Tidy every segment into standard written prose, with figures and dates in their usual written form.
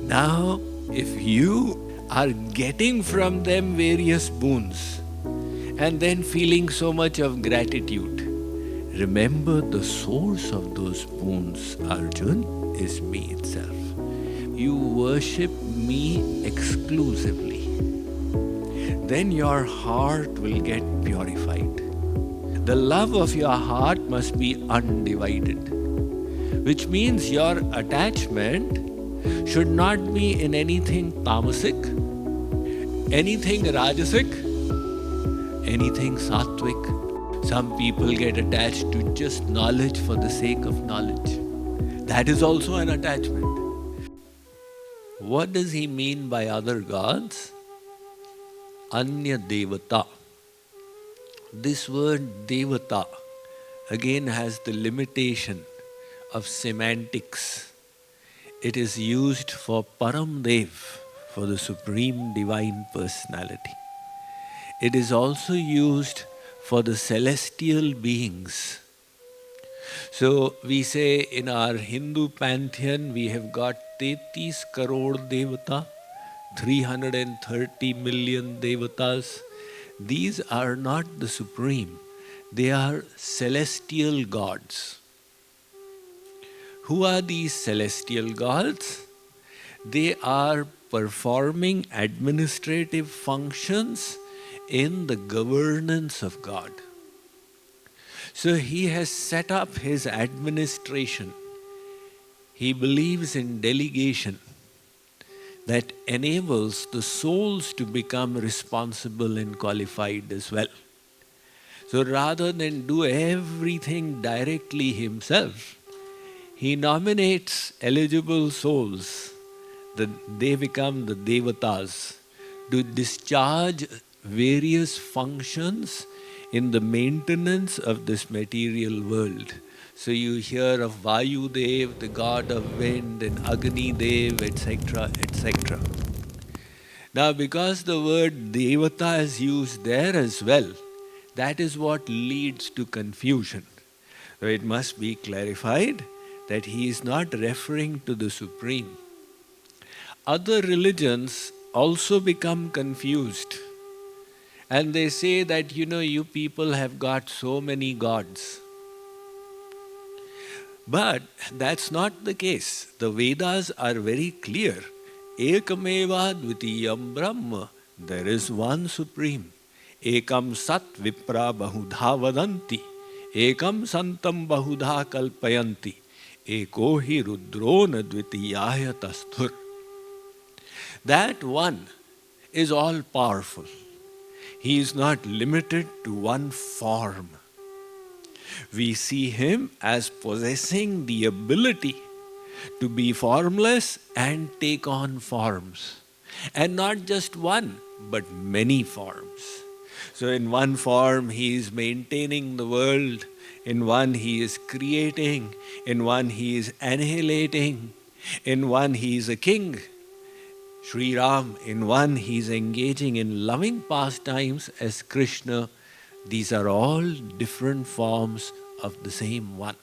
Now, if you are getting from them various boons and then feeling so much of gratitude, remember the source of those boons, Arjun, is me itself. You worship me exclusively. Then your heart will get purified. The love of your heart must be undivided, which means your attachment should not be in anything tamasic, anything rajasic, anything sattvic. Some people get attached to just knowledge for the sake of knowledge. That is also an attachment. What does he mean by other gods? Anya Devata. This word Devata again has the limitation of semantics. It is used for Param Dev, for the Supreme Divine Personality. It is also used for the celestial beings. So we say in our Hindu pantheon, we have got 33 crore Devata, 330 million Devatas. These are not the supreme, they are celestial gods. Who are these celestial gods? They are performing administrative functions in the governance of God. So he has set up his administration. He believes in delegation that enables the souls to become responsible and qualified as well. So rather than do everything directly himself, he nominates eligible souls, they become the devatas, to discharge various functions in the maintenance of this material world. So you hear of Vayu Dev, the god of wind, and Agni Dev, etc., etc. Now, because the word devata is used there as well, that is what leads to confusion. So it must be clarified that he is not referring to the Supreme. Other religions also become confused. And they say that, you people have got so many gods. But that's not the case. The Vedas are very clear. Ekameva dvitiyam Brahma. There is one Supreme. Ekam sat vipra bahudha vadanti. Ekam santam bahudha kalpayanti. Eko hi rudro na dvitiyaya tasthur. That one is all powerful. He is not limited to one form. We see him as possessing the ability to be formless and take on forms. And not just one, but many forms. So in one form he is maintaining the world, in one he is creating, in one he is annihilating, in one he is a king. Sri Ram, in one he is engaging in loving pastimes as Krishna. These are all different forms of the same one.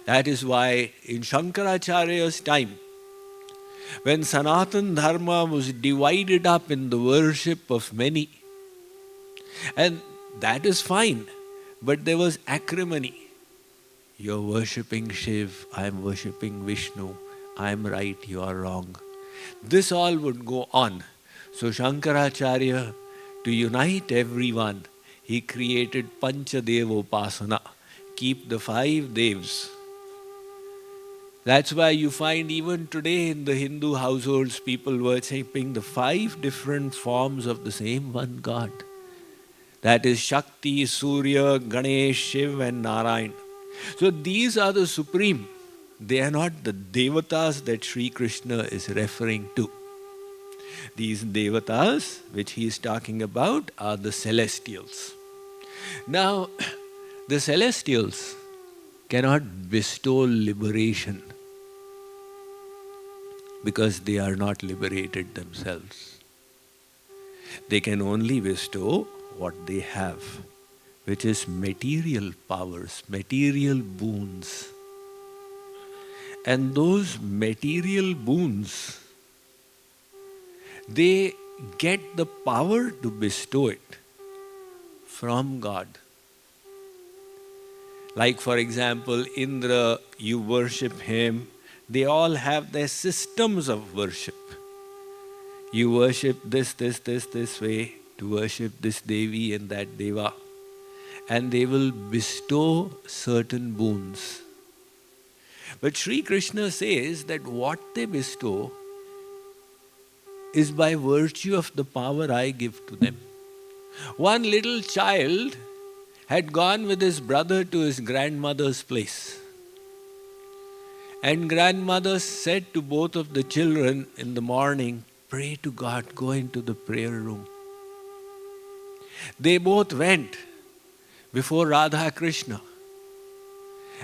That is why in Shankaracharya's time, when Sanatan Dharma was divided up in the worship of many, and that is fine, but there was acrimony. You're worshipping Shiv, I'm worshipping Vishnu, I'm right, you are wrong. This all would go on. So Shankaracharya, to unite everyone, he created Panchadevopasana, keep the 5 devs. That's why you find even today in the Hindu households, people worshipping the 5 different forms of the same one God. That is Shakti, Surya, Ganesh, Shiv and Narayan. So these are the supreme. They are not the devatas that Sri Krishna is referring to. These devatas, which he is talking about, are the celestials. Now, the celestials cannot bestow liberation because they are not liberated themselves. They can only bestow what they have, which is material powers, material boons. And those material boons they get the power to bestow it from God. Like for example, Indra, you worship him. They all have their systems of worship. You worship this way, to worship this Devi and that Deva. And they will bestow certain boons. But Sri Krishna says that what they bestow is by virtue of the power I give to them. One little child had gone with his brother to his grandmother's place. And grandmother said to both of the children in the morning, pray to God, go into the prayer room. They both went before Radha Krishna.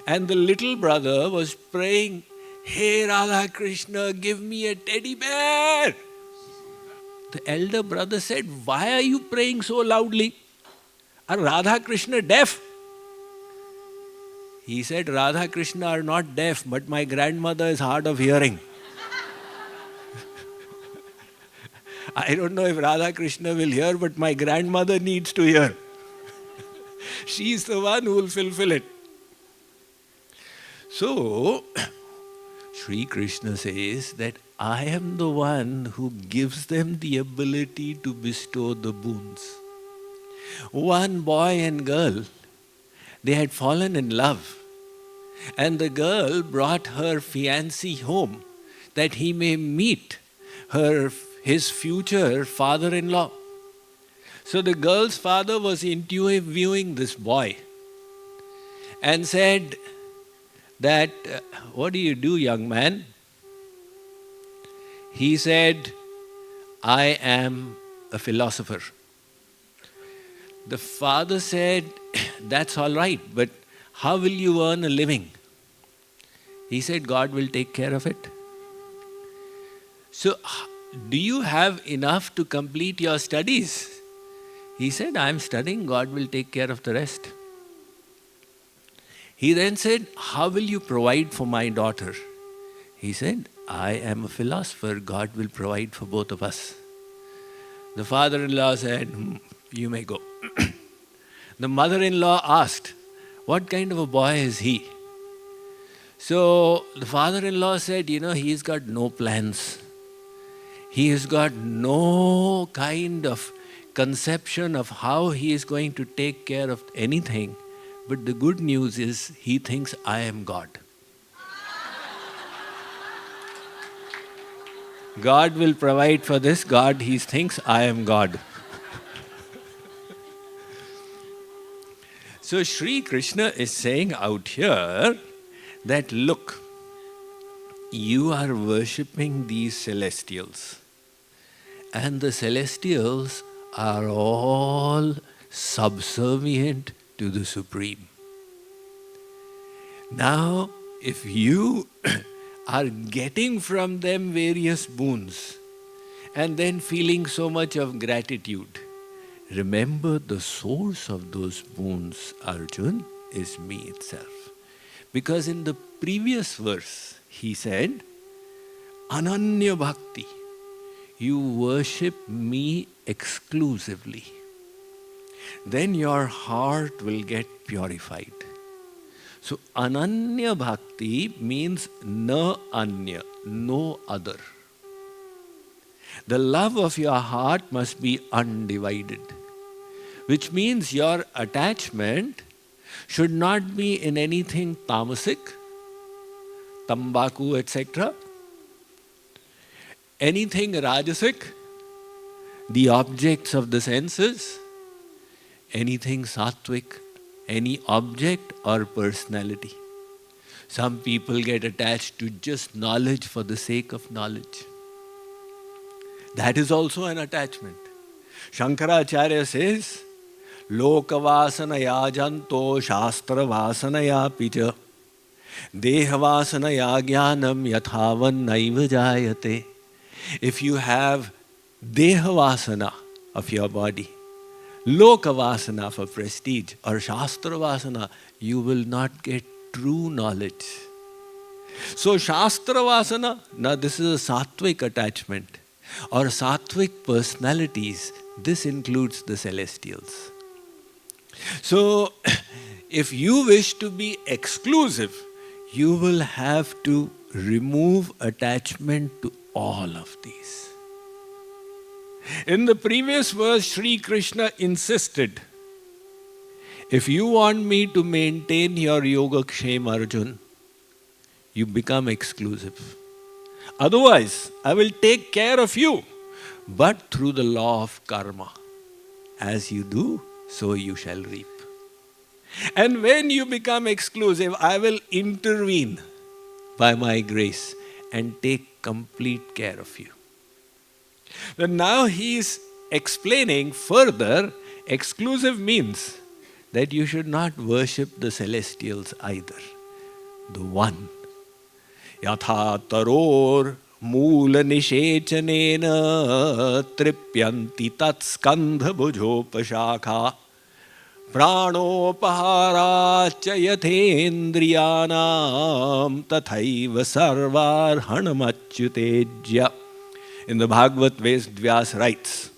And the little brother was praying, hey Radha Krishna, give me a teddy bear. The elder brother said, why are you praying so loudly? Are Radha Krishna deaf? He said, Radha Krishna are not deaf, but my grandmother is hard of hearing. I don't know if Radha Krishna will hear, but my grandmother needs to hear. She is the one who will fulfill it. So, Sri Krishna says that I am the one who gives them the ability to bestow the boons. One boy and girl, they had fallen in love. And the girl brought her fiancé home that he may meet his future father-in-law. So the girl's father was interviewing this boy and said that, what do you do, young man? He said, I am a philosopher. The father said, that's all right, but how will you earn a living? He said, God will take care of it. So, do you have enough to complete your studies? He said, I am studying, God will take care of the rest. He then said, how will you provide for my daughter? He said, I am a philosopher, God will provide for both of us. The father-in-law said, you may go. The mother-in-law asked, what kind of a boy is he? So the father-in-law said, he's got no plans. He has got no kind of conception of how he is going to take care of anything. But the good news is, he thinks I am God. God will provide for this. He thinks I am God. So Sri Krishna is saying out here that, look, you are worshipping these celestials. And the celestials are all subservient to the Supreme. Now, if you are getting from them various boons and then feeling so much of gratitude, remember the source of those boons, Arjun, is me itself. Because in the previous verse, he said, Ananya Bhakti, you worship me exclusively. Then your heart will get purified. So Ananya Bhakti means na anya, no other. The love of your heart must be undivided, which means your attachment should not be in anything tamasic, tambaku, etc. Anything rajasic, the objects of the senses, anything sattvic, any object or personality. Some people get attached to just knowledge for the sake of knowledge. That is also an attachment. Shankaracharya says, Lokavasanaya janto shastra vasanaya picha Dehavasanaya jnanam yathavan naiva jayate. If you have dehavasana of your body, lokavasana for prestige, or shastra vasana, you will not get true knowledge. So shastra vasana, now this is a sattvic attachment. or sattvic personalities, this includes the celestials. So, if you wish to be exclusive, you will have to remove attachment to all of these. In the previous verse, Sri Krishna insisted, if you want me to maintain your Yogakshem, Arjun, you become exclusive. Otherwise, I will take care of you, but through the law of karma. As you do, so you shall reap. And when you become exclusive, I will intervene by my grace and take complete care of you. But now he is explaining further, exclusive means that you should not worship the celestials either. The one. Yatha taror moola nishechanena tripyanti tat skandha bhujopashakha pranopaharach yathendriyanam tathaiva sarvarhanamachyutejya. In the Bhagavad Vyas writes,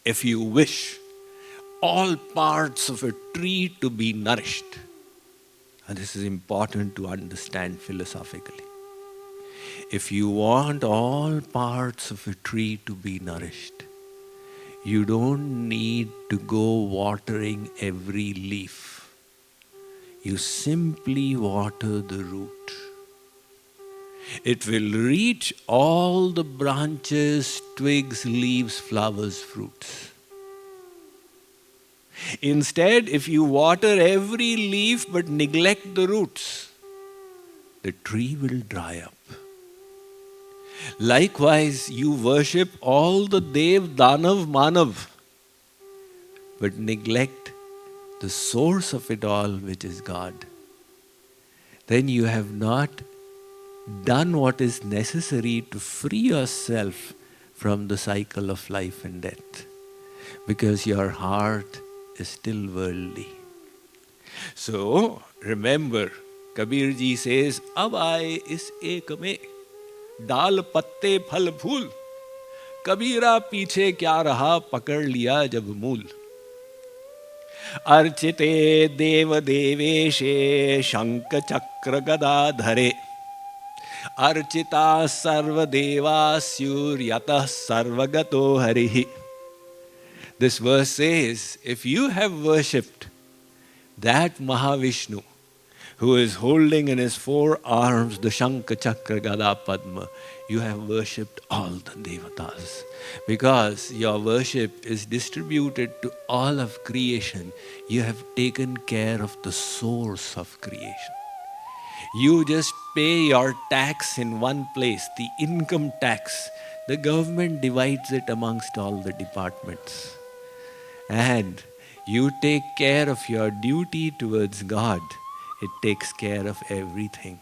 if you wish all parts of a tree to be nourished, and this is important to understand philosophically, if you want all parts of a tree to be nourished, you don't need to go watering every leaf. You simply water the root. It will reach all the branches, twigs, leaves, flowers, fruits. Instead, if you water every leaf but neglect the roots, the tree will dry up. Likewise, you worship all the Dev, Danav, Manav, but neglect the source of it all, which is God. Then you have not done what is necessary to free yourself from the cycle of life and death, because your heart is still worldly. So, remember, Kabir ji says, Ab aaye is ek mein, dal patte phal phool. Kabira पीछे क्या रहा, पकड़ लिया जब मूल. अर्चिते देव देवेशे शंख चक्र गदा धरे. अर्चिता सर्वदेवास्युर्यतः सर्वगतो हरिः. This verse says, if you have worshipped that Mahavishnu who is holding in his four arms the Shankha Chakra Gada Padma, you have worshipped all the Devatas. Because your worship is distributed to all of creation, you have taken care of the source of creation. You just pay your tax in one place, the income tax. The government divides it amongst all the departments. And you take care of your duty towards God. It takes care of everything.